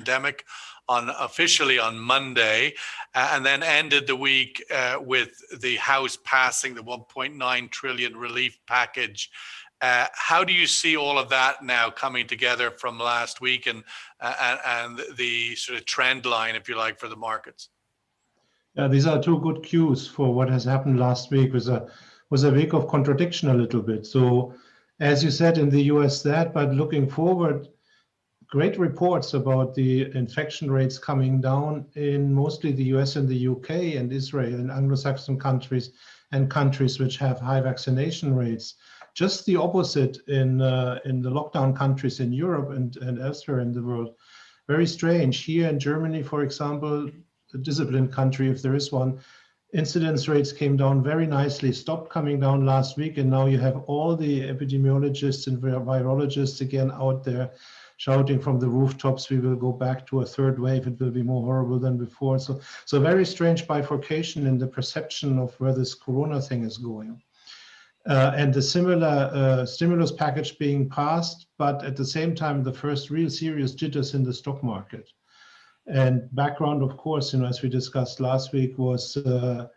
pandemic officially on Monday, and then ended the week with the House passing the 1.9 trillion relief package. How do you see all of that now coming together from last week, and the sort of trend line, if you like, for the markets? Yeah, these are two good cues for what has happened last week. Was a week of contradiction a little bit. So, as you said in the US, but looking forward, great reports about the infection rates coming down in mostly the US and the UK and Israel and Anglo-Saxon countries and countries which have high vaccination rates. Just the opposite in the lockdown countries in Europe and elsewhere in the world. Very strange. Here in Germany, for example, a disciplined country, if there is one, incidence rates came down very nicely, stopped coming down last week, and now you have all the epidemiologists and virologists again out there shouting from the rooftops, we will go back to a third wave, it will be more horrible than before. So very strange bifurcation in the perception of where this corona thing is going. And the similar stimulus package being passed, but at the same time, the first real serious jitters in the stock market. And background, of course, as we discussed last week, was the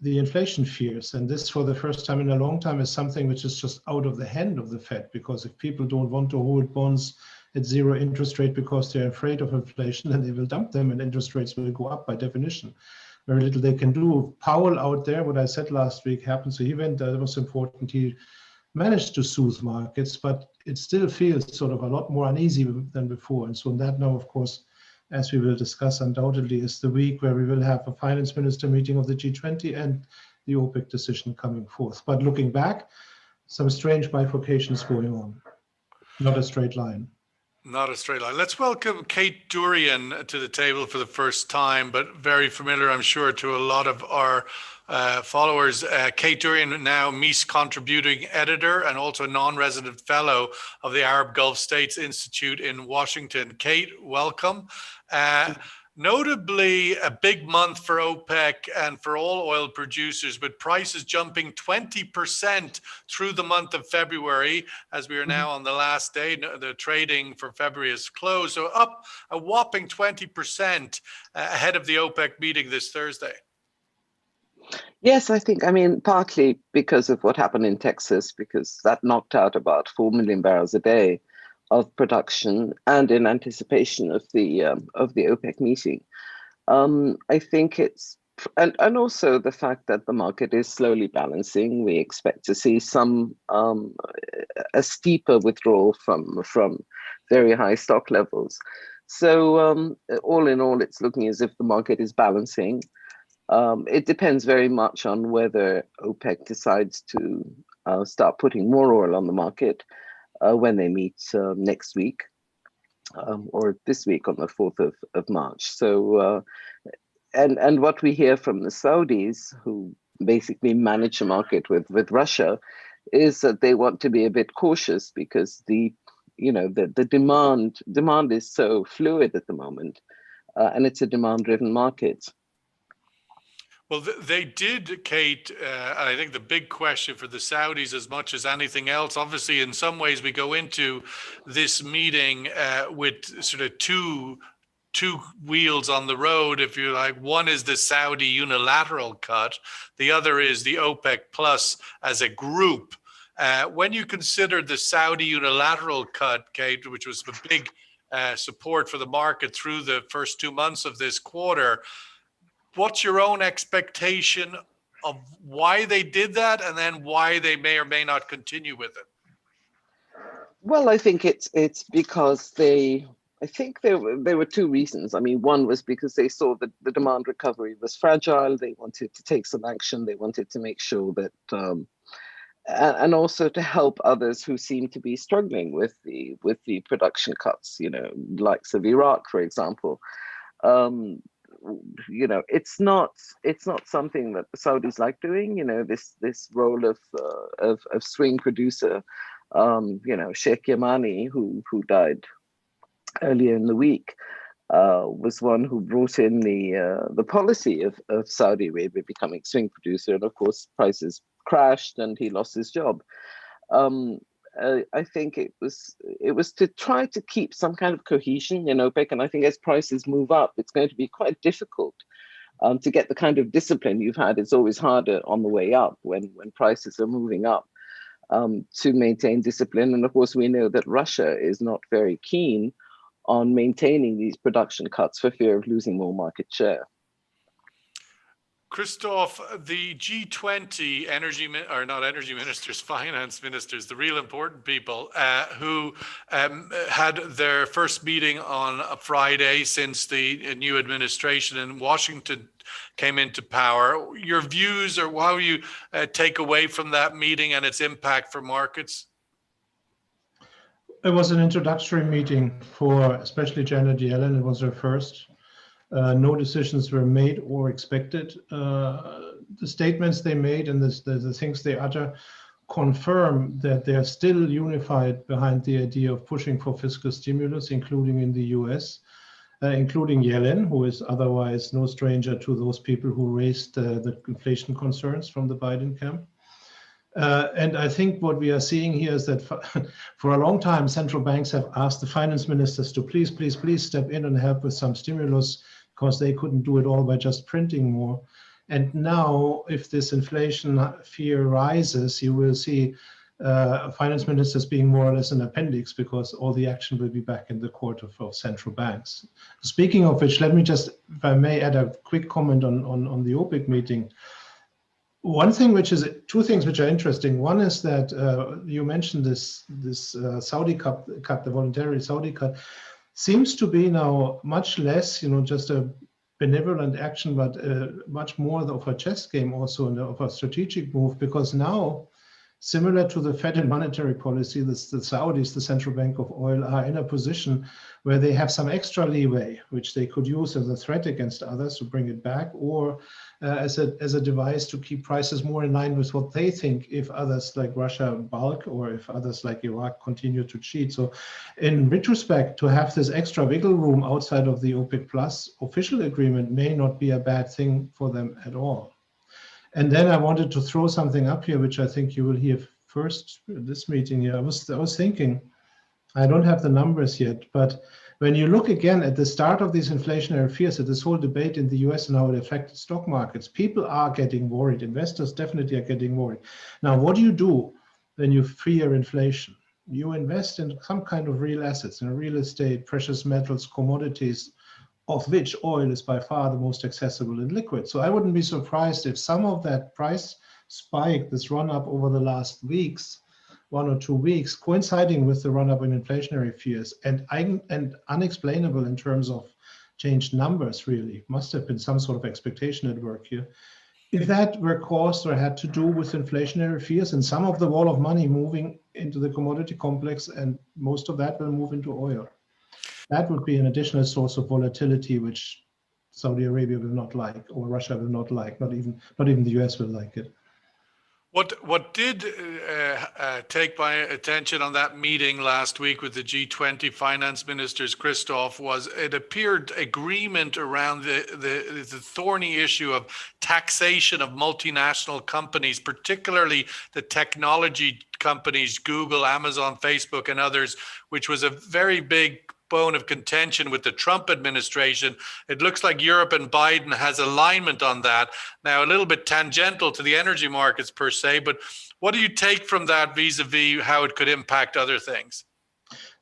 inflation fears. And this, for the first time in a long time, is something which is just out of the hand of the Fed, because if people don't want to hold bonds at zero interest rate because they're afraid of inflation, then they will dump them and interest rates will go up by definition. Very little they can do. Powell out there, what I said last week happened. So he went, that was important. He managed to soothe markets, but it still feels sort of a lot more uneasy than before. And so that now, of course, as we will discuss undoubtedly, is the week where we will have a finance minister meeting of the G20 and the OPEC decision coming forth. But looking back, some strange bifurcations going on. Not a straight line. Not a straight line. Let's welcome Kate Dourian to the table for the first time, but very familiar, I'm sure, to a lot of our followers. Kate Dourian, now MEES contributing editor and also a non-resident fellow of the Arab Gulf States Institute in Washington. Kate, welcome. Notably, a big month for OPEC and for all oil producers, with prices jumping 20% through the month of February, as we are now on the last day. The trading for February is closed, so up a whopping 20% ahead of the OPEC meeting this Thursday. Yes, I mean, partly because of what happened in Texas, because that knocked out about 4 million barrels a day of production, and in anticipation of the OPEC meeting. I think it's, and also the fact that the market is slowly balancing. We expect to see a steeper withdrawal from very high stock levels. So all in all, it's looking as if the market is balancing. It depends very much on whether OPEC decides to start putting more oil on the market when they meet next week, or this week on the 4th of March. So, and what we hear from the Saudis, who basically manage the market with Russia, is that they want to be a bit cautious because the demand is so fluid at the moment, and it's a demand-driven market. Well, they did, Kate, and I think the big question for the Saudis, as much as anything else, obviously in some ways we go into this meeting with sort of two wheels on the road, if you like. One is the Saudi unilateral cut, the other is the OPEC plus as a group. When you consider the Saudi unilateral cut, Kate, which was a big support for the market through the first 2 months of this quarter, what's your own expectation of why they did that, and then why they may or may not continue with it? Well, I think it's because there were two reasons. I mean, one was because they saw that the demand recovery was fragile. They wanted to take some action. They wanted to make sure that, and also to help others who seem to be struggling with the production cuts. Likes of Iraq, for example. It's not something that the Saudis like doing. This role of swing producer. Sheikh Yamani, who died earlier in the week, was one who brought in the policy of Saudi Arabia becoming swing producer, and of course prices crashed and he lost his job. I think it was to try to keep some kind of cohesion in OPEC. And I think as prices move up, it's going to be quite difficult to get the kind of discipline you've had. It's always harder on the way up when prices are moving up to maintain discipline. And of course, we know that Russia is not very keen on maintaining these production cuts for fear of losing more market share. Christof, the G20 finance ministers, the real important people who had their first meeting on a Friday since the new administration in Washington came into power. Your views, or how you take away from that meeting and its impact for markets? It was an introductory meeting for especially Janet Yellen. It was her first. No decisions were made or expected. The statements they made and the things they utter confirm that they are still unified behind the idea of pushing for fiscal stimulus, including in the US, including Yellen, who is otherwise no stranger to those people who raised the inflation concerns from the Biden camp. And I think what we are seeing here is that for a long time, central banks have asked the finance ministers to please, please, please step in and help with some stimulus, because they couldn't do it all by just printing more. And now, if this inflation fear rises, you will see finance ministers being more or less an appendix, because all the action will be back in the court of central banks. Speaking of which, let me just, if I may, add a quick comment on the OPEC meeting. One thing two things which are interesting. One is that you mentioned this Saudi cut, the voluntary Saudi cut, seems to be now much less, just a benevolent action, but much more of a chess game also, and of a strategic move, because now, similar to the Fed and monetary policy, the Saudis, the central bank of oil, are in a position where they have some extra leeway, which they could use as a threat against others to bring it back, or as a device to keep prices more in line with what they think if others like Russia bulk, or if others like Iraq continue to cheat. So in retrospect, to have this extra wiggle room outside of the OPEC Plus official agreement may not be a bad thing for them at all. And then I wanted to throw something up here, which I think you will hear first at this meeting here. I was thinking, I don't have the numbers yet, but when you look again at the start of these inflationary fears, at this whole debate in the US and how it affected stock markets, people are getting worried. Investors definitely are getting worried. Now, what do you do when you fear inflation? You invest in some kind of real assets, in real estate, precious metals, commodities, of which oil is by far the most accessible and liquid. So I wouldn't be surprised if some of that price spike, this run up over the last weeks, 1 or 2 weeks, coinciding with the run up in inflationary fears and unexplainable in terms of changed numbers, really, must have been some sort of expectation at work here. If that were caused or had to do with inflationary fears and some of the wall of money moving into the commodity complex, and most of that will move into oil. That would be an additional source of volatility, which Saudi Arabia will not like, or Russia will not like, not even the US will like it. What did take my attention on that meeting last week with the G20 finance ministers, Christof, was it appeared agreement around the thorny issue of taxation of multinational companies, particularly the technology companies, Google, Amazon, Facebook, and others, which was a very big bone of contention with the Trump administration. It looks like Europe and Biden has alignment on that. Now, a little bit tangential to the energy markets per se, but what do you take from that vis-a-vis how it could impact other things?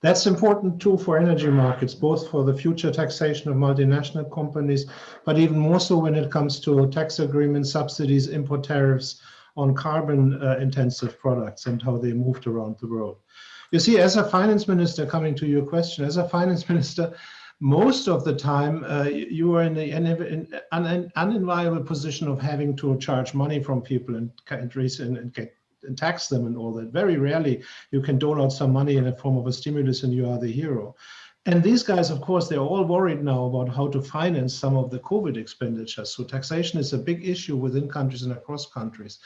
That's important too for energy markets, both for the future taxation of multinational companies, but even more so when it comes to tax agreements, subsidies, import tariffs on carbon intensive products and how they moved around the world. You see, as a finance minister, coming to your question, as a finance minister, most of the time you are in the unenviable position of having to charge money from people and tax them and all that. Very rarely you can dole out some money in the form of a stimulus and you are the hero. And these guys, of course, they're all worried now about how to finance some of the COVID expenditures. So taxation is a big issue within countries and across countries.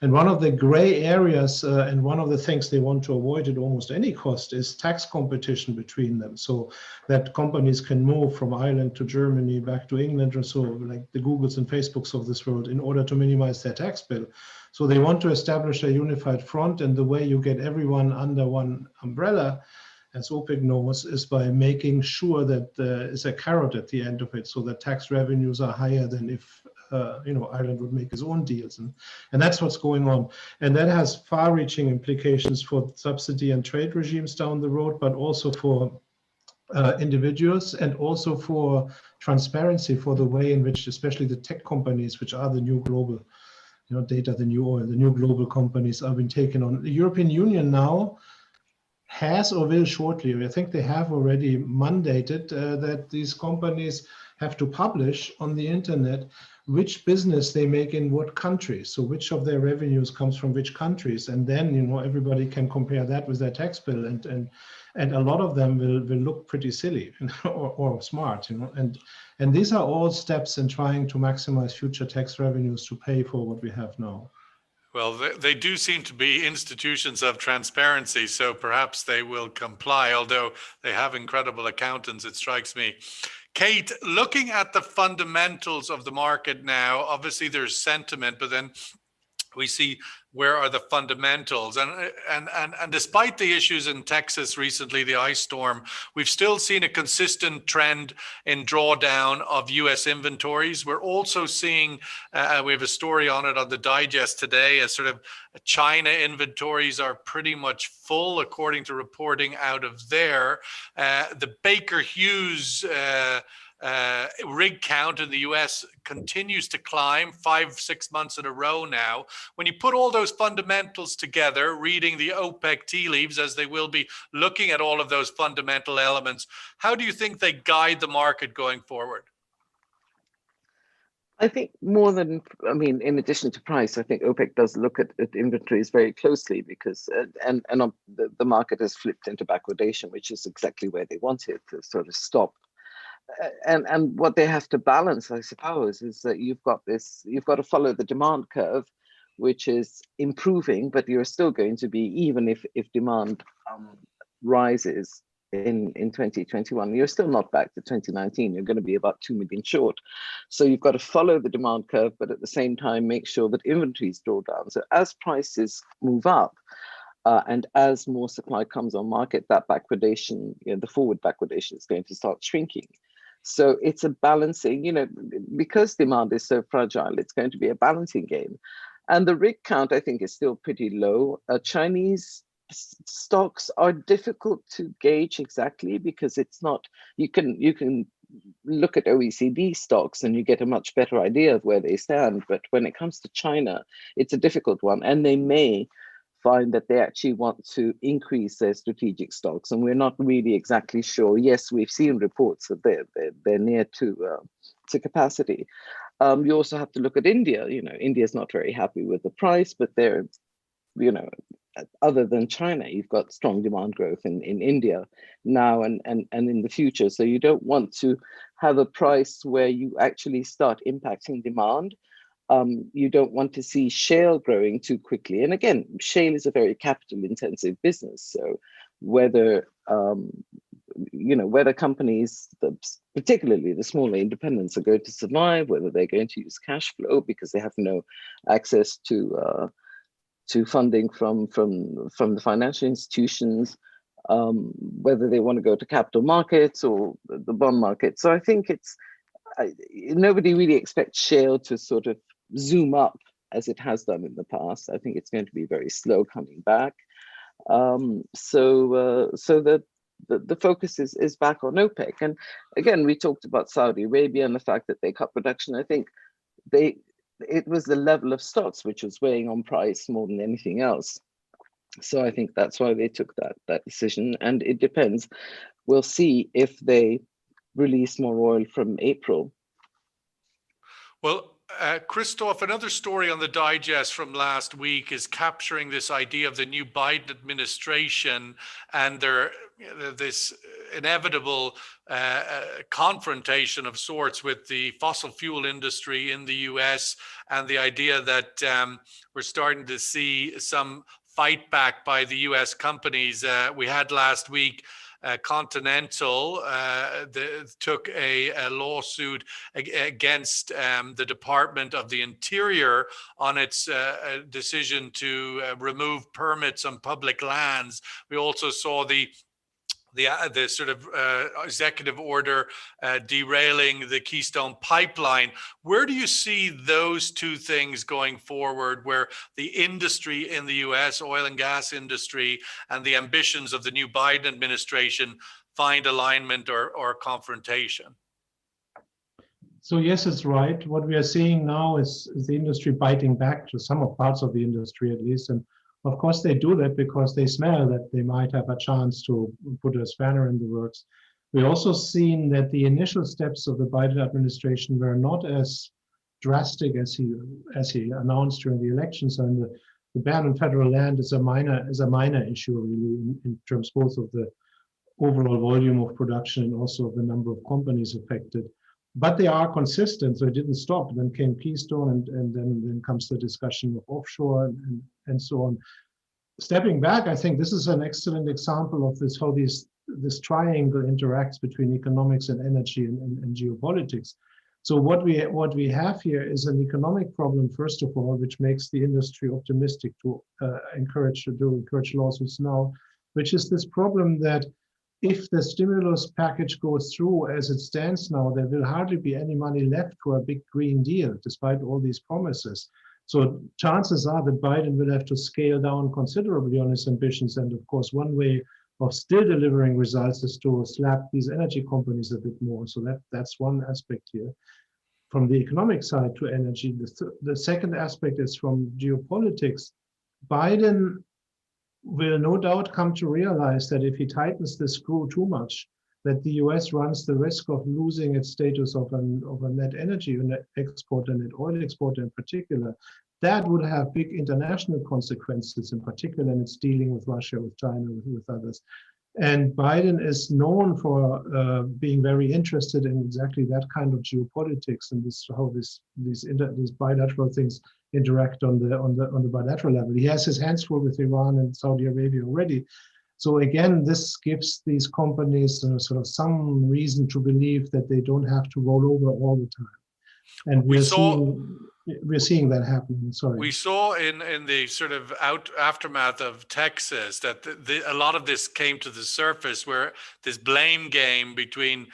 And one of the gray areas and one of the things they want to avoid at almost any cost is tax competition between them. So that companies can move from Ireland to Germany, back to England or so, like the Googles and Facebooks of this world, in order to minimize their tax bill. So they want to establish a unified front, and the way you get everyone under one umbrella, as OPEC knows, is by making sure that there is a carrot at the end of it, so that tax revenues are higher than if Ireland would make its own deals, and that's what's going on. And that has far-reaching implications for subsidy and trade regimes down the road, but also for individuals, and also for transparency, for the way in which, especially the tech companies, which are the new global, data, the new oil, the new global companies, are being taken on. The European Union now has or will shortly, I think they have already mandated that these companies have to publish on the internet which business they make in what countries, so which of their revenues comes from which countries, and then everybody can compare that with their tax bill, and a lot of them will look pretty silly or smart, and these are all steps in trying to maximize future tax revenues to pay for what we have now. Well, they do seem to be institutions of transparency, so perhaps they will comply, although they have incredible accountants, it strikes me. Kate, looking at the fundamentals of the market now, obviously there's sentiment, but then we see where are the fundamentals, and despite the issues in Texas recently, the ice storm, we've still seen a consistent trend in drawdown of U.S. inventories. We're also seeing, we have a story on it on the digest today, as sort of China inventories are pretty much full according to reporting out of there. The Baker Hughes rig count in the US continues to climb 5-6 months in a row now. When you put all those fundamentals together, reading the OPEC tea leaves, as they will be looking at all of those fundamental elements, how do you think they guide the market going forward? I think more than, in addition to price, I think OPEC does look at inventories very closely, because the market has flipped into backwardation, which is exactly where they want it to sort of stop. And what they have to balance, I suppose, is that you've got to follow the demand curve, which is improving, but you're still going to be, even if demand rises in 2021, you're still not back to 2019. You're going to be about 2 million short. So you've got to follow the demand curve, but at the same time, make sure that inventories draw down. So as prices move up, and as more supply comes on market, that backwardation, the forward backwardation is going to start shrinking. So it's a balancing, because demand is so fragile, it's going to be a balancing game. And the rig count, I think, is still pretty low. Chinese stocks are difficult to gauge exactly, because it's not, you can look at OECD stocks and you get a much better idea of where they stand. But when it comes to China, it's a difficult one, and they may find that they actually want to increase their strategic stocks, and we're not really exactly sure. Yes, we've seen reports that they're near to capacity. You also have to look at India. India is not very happy with the price, but they're, other than China, you've got strong demand growth in India now and in the future. So you don't want to have a price where you actually start impacting demand. You don't want to see shale growing too quickly. And again, shale is a very capital intensive business. So whether companies, particularly the smaller independents, are going to survive, whether they're going to use cash flow because they have no access to funding from the financial institutions, whether they want to go to capital markets or the bond market. So I think nobody really expects shale to sort of zoom up as it has done in the past. I think it's going to be very slow coming back. So the focus is back on OPEC. And again, we talked about Saudi Arabia and the fact that they cut production. I think it was the level of stocks which was weighing on price more than anything else. So I think that's why they took that decision. And it depends. We'll see if they release more oil from April. Well, Christof, another story on the digest from last week is capturing this idea of the new Biden administration and this inevitable confrontation of sorts with the fossil fuel industry in the US, and the idea that we're starting to see some fight back by the US companies. We had last week Continental took a lawsuit against the Department of the Interior on its decision to remove permits on public lands. We also saw the sort of executive order derailing the Keystone Pipeline. Where do you see those two things going forward, where the industry in the US, oil and gas industry, and the ambitions of the new Biden administration find alignment or confrontation? So yes, it's right. What we are seeing now is the industry biting back, to some of parts of the industry at least. And of course, they do that because they smell that they might have a chance to put a spanner in the works. We also seen that the initial steps of the Biden administration were not as drastic as he announced during the elections. And the ban on federal land is a minor issue, really, in terms both of the overall volume of production and also the number of companies affected. But they are consistent, so it didn't stop. Then came Keystone, and then comes the discussion of offshore and so on. Stepping back, I think this is an excellent example of this, how this triangle interacts between economics and energy and geopolitics. So what we have here is an economic problem, first of all, which makes the industry optimistic to encourage lawsuits now, which is this problem that if the stimulus package goes through as it stands now, there will hardly be any money left for a big Green Deal, despite all these promises. So chances are that Biden will have to scale down considerably on his ambitions. And of course, one way of still delivering results is to slap these energy companies a bit more. So that's one aspect here. From the economic side to energy, the second aspect is from geopolitics. Biden will no doubt come to realize that if he tightens the screw too much, that the US runs the risk of losing its status of a net energy exporter, net oil exporter in particular. That would have big international consequences, in particular in its dealing with Russia, with China, with others. And Biden is known for being very interested in exactly that kind of geopolitics and how these bilateral things interact on the bilateral level. He has his hands full with Iran and Saudi Arabia already. So again, this gives these companies sort of some reason to believe that they don't have to roll over all the time. And we're seeing that happening. Sorry. We saw in the sort of aftermath of Texas that a lot of this came to the surface, where this blame game between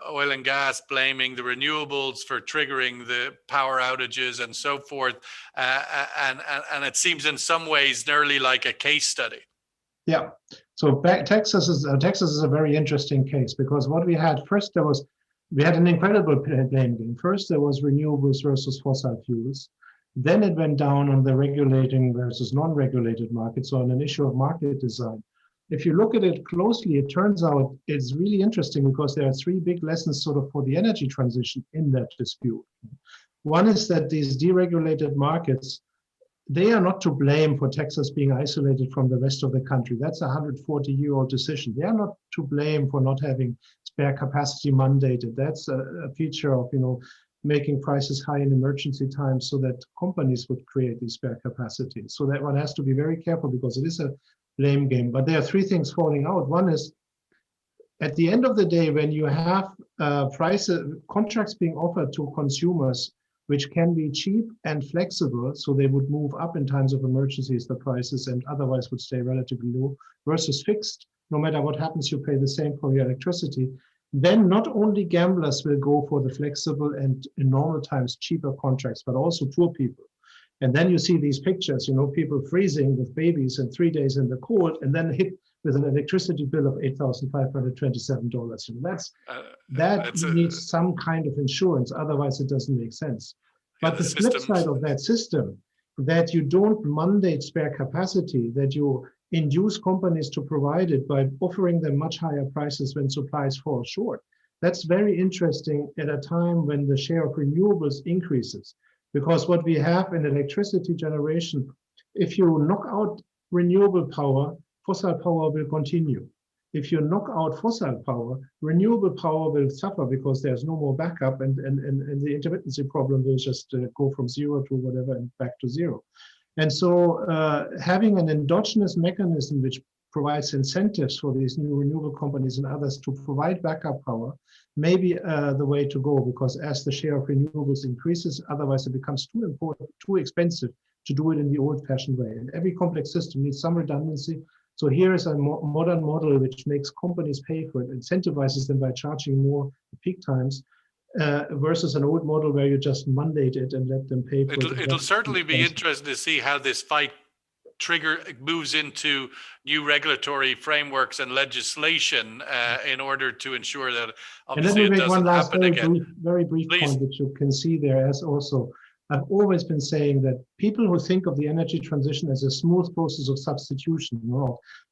oil and gas, blaming the renewables for triggering the power outages and so forth, and it seems in some ways nearly like a case study. Yeah. So Texas is a very interesting case, because what we had first, we had an incredible blame game. First, there was renewables versus fossil fuels. Then it went down on the regulating versus non-regulated markets, so on an issue of market design. If you look at it closely, it turns out it's really interesting, because there are three big lessons sort of for the energy transition in that dispute. One is that these deregulated markets, they are not to blame for Texas being isolated from the rest of the country. That's a 140-year-old decision. They are not to blame for not having spare capacity mandated. That's a feature of, making prices high in emergency times so that companies would create these spare capacity. So that one has to be very careful, because it is a blame game. But there are three things falling out. One is, at the end of the day, when you have contracts being offered to consumers, which can be cheap and flexible, so they would move up in times of emergencies, the prices, and otherwise would stay relatively low, versus fixed, no matter what happens, you pay the same for your electricity, then not only gamblers will go for the flexible and in normal times cheaper contracts, but also poor people. And then you see these pictures, people freezing with babies and 3 days in the cold, and then hit with an electricity bill of $8,527. That needs some kind of insurance, otherwise it doesn't make sense. But the flip side of that system, that you don't mandate spare capacity, that you induce companies to provide it by offering them much higher prices when supplies fall short, That's very interesting at a time when the share of renewables increases. Because what we have in electricity generation, if you knock out renewable power, fossil power will continue. If you knock out fossil power, renewable power will suffer because there's no more backup, and the intermittency problem will just go from zero to whatever and back to zero. And so having an endogenous mechanism which provides incentives for these new renewable companies and others to provide backup power may be the way to go, because as the share of renewables increases, otherwise it becomes too important, too expensive to do it in the old-fashioned way. And every complex system needs some redundancy. So here is a modern model which makes companies pay for it, incentivizes them by charging more peak times, versus an old model where you just mandate it and let them pay for it. It'll certainly be interesting to see how this fight moves into new regulatory frameworks and legislation in order to ensure that obviously it doesn't happen again. Very brief point that you can see there as also. I've always been saying that people who think of the energy transition as a smooth process of substitution,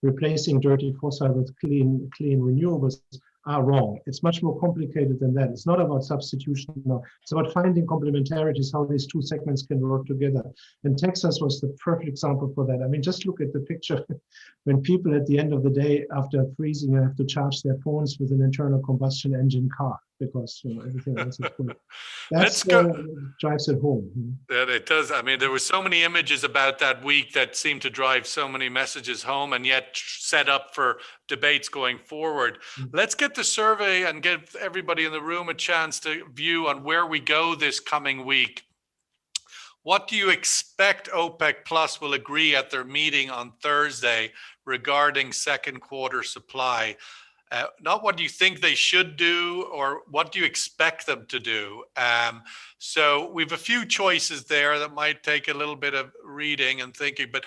replacing dirty fossil with clean renewables, are wrong. It's much more complicated than that. It's not about substitution. No. It's about finding complementarities, how these two segments can work together. And Texas was the perfect example for that. I mean, just look at the picture when people at the end of the day, after freezing, have to charge their phones with an internal combustion engine car because everything else is full. That drives it home. Yeah, it does. I mean, there were so many images about that week that seemed to drive so many messages home and yet set up for debates going forward. Let's get the survey and give everybody in the room a chance to view on where we go this coming week. What do you expect OPEC Plus will agree at their meeting on Thursday regarding second quarter supply? Not what do you think they should do or what do you expect them to do? So we've a few choices there that might take a little bit of reading and thinking, but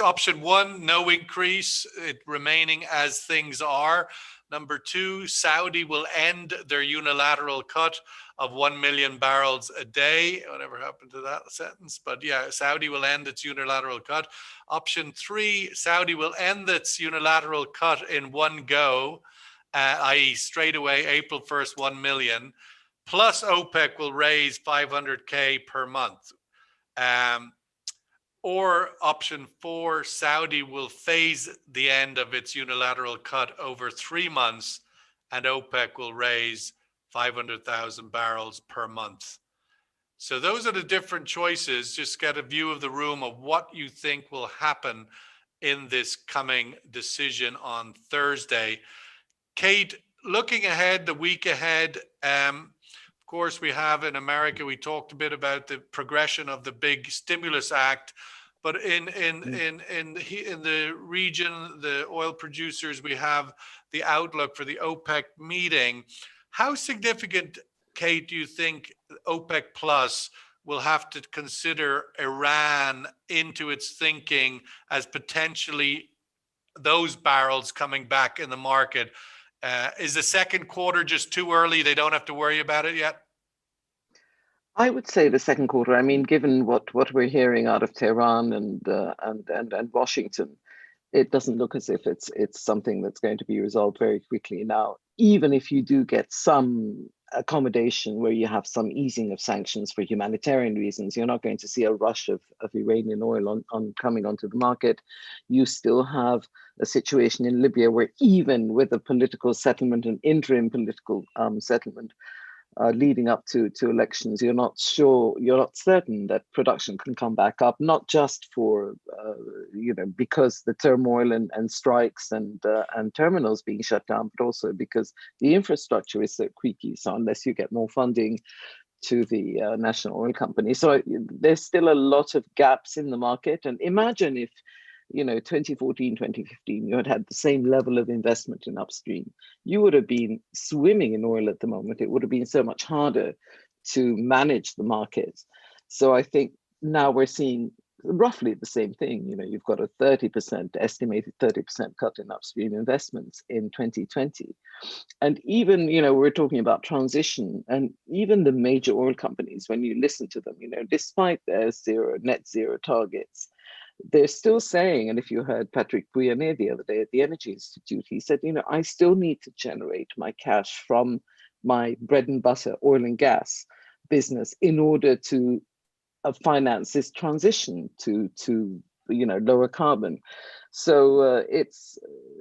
option one, no increase, it remaining as things are. Number two, Saudi will end their unilateral cut of 1 million barrels a day. Whatever happened to that sentence? But yeah, Saudi will end its unilateral cut. Option three, Saudi will end its unilateral cut in one go, i.e. straight away, April 1st, 1 million, plus OPEC will raise 500K per month. Or option four, Saudi will phase the end of its unilateral cut over 3 months and OPEC will raise 500,000 barrels per month. So those are the different choices. Just get a view of the room of what you think will happen in this coming decision on Thursday. Kate, looking ahead, the week ahead, of course, we have in America, we talked a bit about the progression of the big stimulus act, but in the region, the oil producers, we have the outlook for the OPEC meeting. How significant, Kate, do you think OPEC Plus will have to consider Iran into its thinking as potentially those barrels coming back in the market? Is the second quarter just too early? They don't have to worry about it yet? I would say the second quarter. I mean, given what we're hearing out of Tehran and Washington, it doesn't look as if it's something that's going to be resolved very quickly. Now, even if you do get some accommodation where you have some easing of sanctions for humanitarian reasons, you're not going to see a rush of Iranian oil on coming onto the market. You still have a situation in Libya where even with a political settlement, an interim political settlement, leading up to elections, you're not certain that production can come back up, not just for, because the turmoil and strikes and terminals being shut down, but also because the infrastructure is so creaky. So unless you get more funding to the national oil company. So there's still a lot of gaps in the market. And imagine if, 2014, 2015, you had the same level of investment in upstream, you would have been swimming in oil at the moment. It would have been so much harder to manage the markets. So I think now we're seeing roughly the same thing. You've got a estimated 30% cut in upstream investments in 2020. And even, we're talking about transition, and even the major oil companies, when you listen to them, despite their net zero targets, they're still saying, and if you heard Patrick Pouyanné the other day at the Energy Institute, he said, I still need to generate my cash from my bread and butter oil and gas business in order to finance this transition to lower carbon. So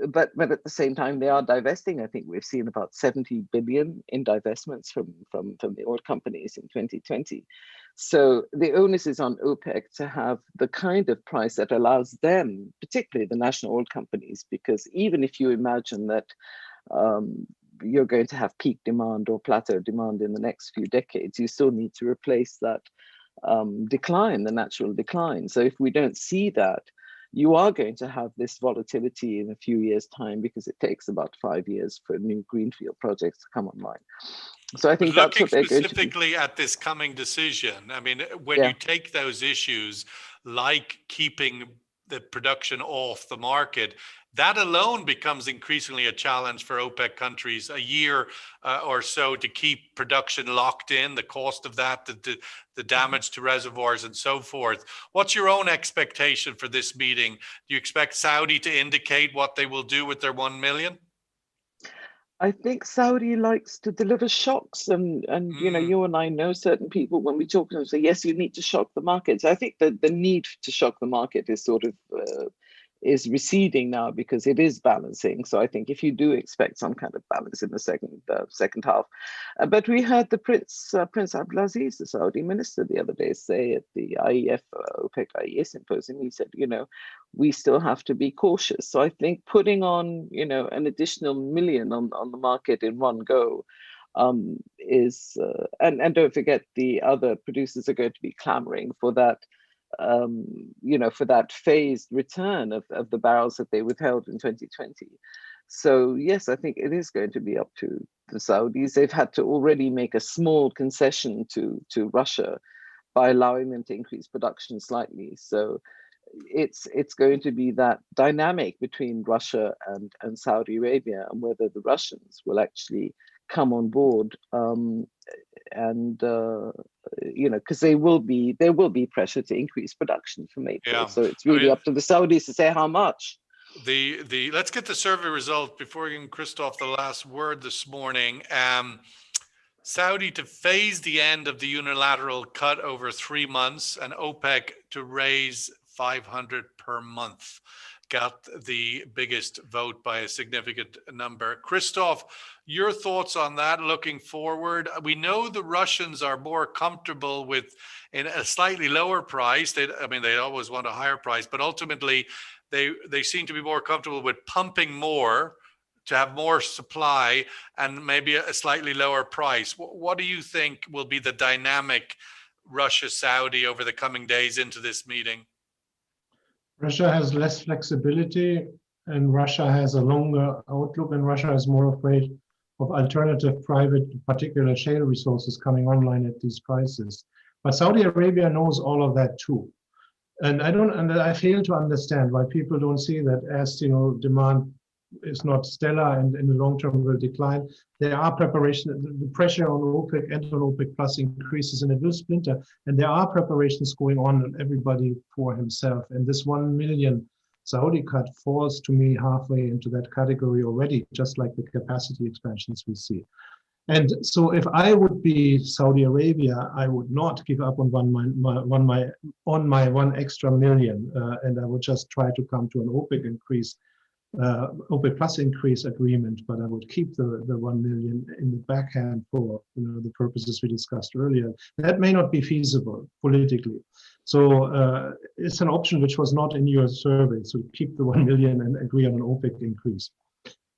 but at the same time they are divesting. I think we've seen about 70 billion in divestments from the oil companies in 2020. So the onus is on OPEC to have the kind of price that allows them, particularly the national oil companies, because even if you imagine that you're going to have peak demand or plateau demand in the next few decades, you still need to replace that decline, the natural decline. So if we don't see that, you are going to have this volatility in a few years' time, because it takes about 5 years for new greenfield projects to come online. So I think that's what they're going to do. Specifically at this coming decision, I mean, when you take those issues like keeping the production off the market, that alone becomes increasingly a challenge for OPEC countries a year or so to keep production locked in, the cost of that, the damage to reservoirs and so forth. What's your own expectation for this meeting? Do you expect Saudi to indicate what they will do with their 1 million? I think Saudi likes to deliver shocks, and you and I know certain people, when we talk to them, say, yes, you need to shock the markets. I think that the need to shock the market is sort of is receding now, because it is balancing. So I think if you do expect some kind of balance in the second half, but we heard the Prince Abdulaziz, the Saudi minister, the other day say at the IEF OPEC IES symposium, he said, we still have to be cautious. So I think putting on an additional million on the market in one go is and don't forget, the other producers are going to be clamoring for that. For that phased return of the barrels that they withheld in 2020. So yes, I think it is going to be up to the Saudis. They've had to already make a small concession to Russia by allowing them to increase production slightly. So it's going to be that dynamic between Russia and Saudi Arabia, and whether the Russians will actually come on board, because there will be pressure to increase production from April. So it's really up to the Saudis to say how much. Let's get the survey result before giving Christof the last word this morning. Saudi to phase the end of the unilateral cut over 3 months, and OPEC to raise 500 per month. Got the biggest vote by a significant number. Christof, your thoughts on that looking forward? We know the Russians are more comfortable with in a slightly lower price. They always want a higher price, but ultimately they seem to be more comfortable with pumping more to have more supply and maybe a slightly lower price. What do you think will be the dynamic Russia-Saudi over the coming days into this meeting? Russia has less flexibility, and Russia has a longer outlook, and Russia is more afraid of alternative private, particular shale resources coming online at these prices. But Saudi Arabia knows all of that too. And I fail to understand why people don't see that as, demand is not stellar and in the long term will decline. There are preparations, the pressure on OPEC and on OPEC Plus increases, and it will splinter. And there are preparations going on, everybody for himself. And this 1 million Saudi cut falls to me halfway into that category already, just like the capacity expansions we see. And so if I would be Saudi Arabia, I would not give up on my 1 extra million, and I would just try to come to an OPEC increase, OPEC Plus increase agreement, but I would keep the 1 million in the backhand for the purposes we discussed earlier. That may not be feasible politically. So it's an option which was not in your survey. So keep the 1 million and agree on an OPEC increase.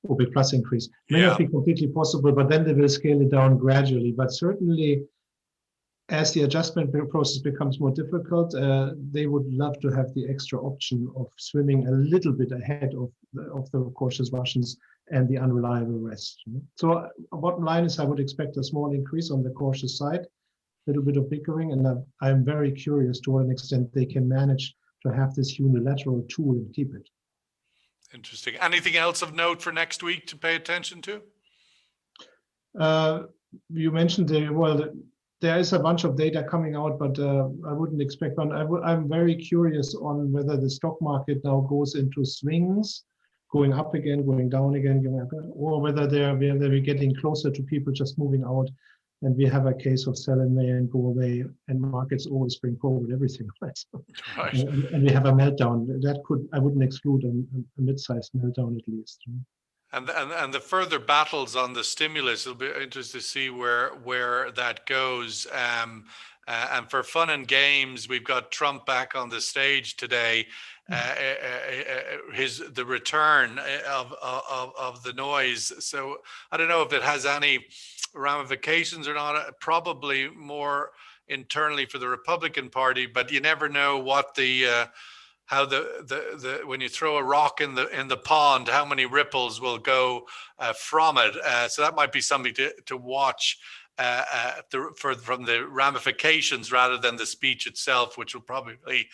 OPEC Plus increase may not be completely possible, but then they will scale it down gradually. But certainly, as the adjustment process becomes more difficult, they would love to have the extra option of swimming a little bit ahead of the cautious Russians and the unreliable rest. So bottom line is I would expect a small increase on the cautious side, a little bit of bickering, and I'm very curious to what extent they can manage to have this unilateral tool and keep it. Interesting. Anything else of note for next week to pay attention to? You mentioned there is a bunch of data coming out, but I wouldn't expect one. I'm very curious on whether the stock market now goes into swings going up again, going down again, or whether they're getting closer to people just moving out, and we have a case of sell in May and go away, and markets always bring forward everything. Right? Right. And we have a meltdown. I wouldn't exclude a mid-sized meltdown at least. And the further battles on the stimulus, it'll be interesting to see where that goes. And for fun and games, we've got Trump back on the stage today. The return of the noise. So I don't know if it has any ramifications or not. Probably more internally for the Republican Party, but you never know what how when you throw a rock in the pond, how many ripples will go from it. So that might be something to watch from the ramifications rather than the speech itself, which will probably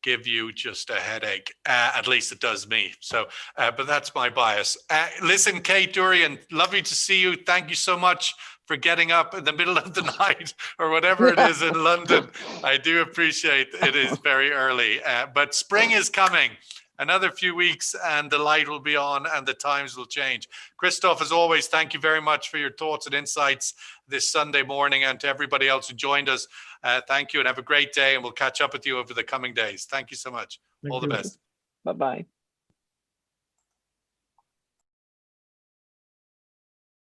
give you just a headache. At least it does me. So, but that's my bias. Listen, Kate, Dourian, lovely to see you. Thank you so much for getting up in the middle of the night or whatever it is in London. I do appreciate it is very early, but spring is coming. Another few weeks and the light will be on and the times will change. Christof, as always, thank you very much for your thoughts and insights this Sunday morning, and to everybody else who joined us. Thank you and have a great day, and we'll catch up with you over the coming days. Thank you so much. All the best. Bye-bye.